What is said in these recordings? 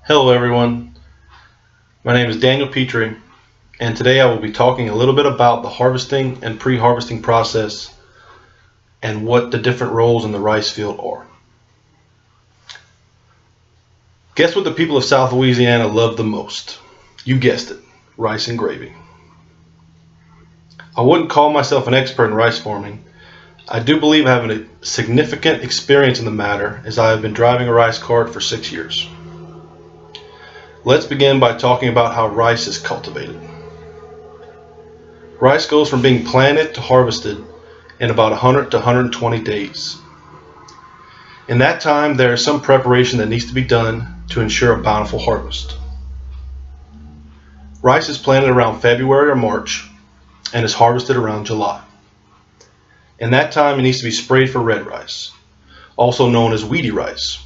Hello everyone, my name is Daniel Petry, and today I will be talking a little bit about the harvesting and pre-harvesting process and what the different roles in the rice field are. Guess what the people of South Louisiana love the most? You guessed it, rice and gravy. I wouldn't call myself an expert in rice farming. I do believe I have a significant experience in the matter, as I have been driving a rice cart for 6 years. Let's begin by talking about how rice is cultivated. Rice goes from being planted to harvested in about 100 to 120 days. In that time, there is some preparation that needs to be done to ensure a bountiful harvest. Rice is planted around February or March and is harvested around July. In that time, it needs to be sprayed for red rice, also known as weedy rice.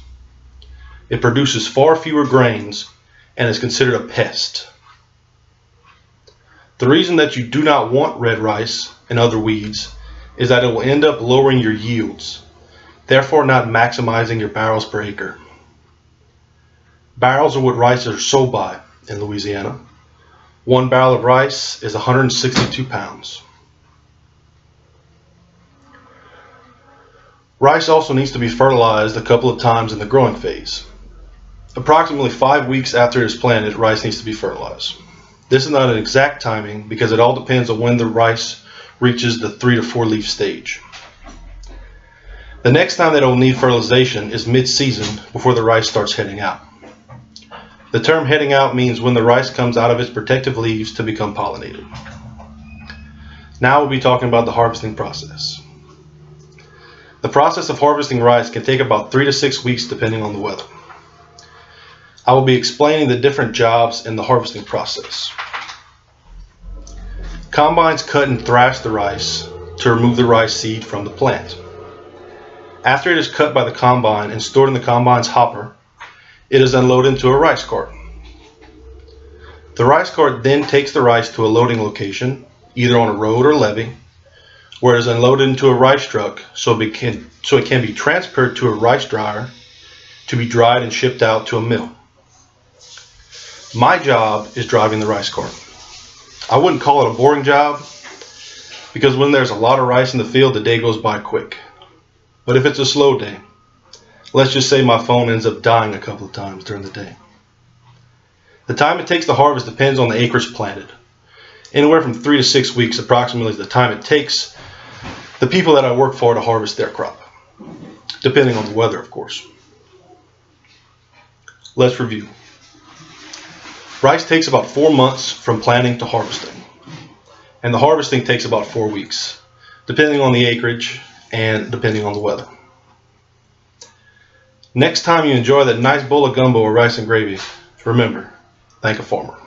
It produces far fewer grains and is considered a pest. The reason that you do not want red rice and other weeds is that it will end up lowering your yields, therefore not maximizing your barrels per acre. Barrels are what rice are sold by in Louisiana. 1 barrel of rice is 162 pounds. Rice also needs to be fertilized a couple of times in the growing phase. Approximately 5 weeks after it is planted, rice needs to be fertilized. This is not an exact timing because it all depends on when the rice reaches the 3 to 4 leaf stage. The next time that it will need fertilization is mid-season, before the rice starts heading out. The term heading out means when the rice comes out of its protective leaves to become pollinated. Now we'll be talking about the harvesting process. The process of harvesting rice can take about 3 to 6 weeks depending on the weather. I will be explaining the different jobs in the harvesting process. Combines cut and thrash the rice to remove the rice seed from the plant. After it is cut by the combine and stored in the combine's hopper, it is unloaded into a rice cart. The rice cart then takes the rice to a loading location, either on a road or levee, where it is unloaded into a rice truck so it can be transferred to a rice dryer to be dried and shipped out to a mill. My job is driving the rice cart. I wouldn't call it a boring job because when there's a lot of rice in the field, the day goes by quick. But if it's a slow day, let's just say my phone ends up dying a couple of times during the day. The time it takes to harvest depends on the acres planted. Anywhere from 3 to 6 weeks approximately is the time it takes the people that I work for to harvest their crop, depending on the weather, of course. Let's review. Rice takes about 4 months from planting to harvesting, and the harvesting takes about 4 weeks, depending on the acreage and depending on the weather. Next time you enjoy that nice bowl of gumbo or rice and gravy, remember, thank a farmer.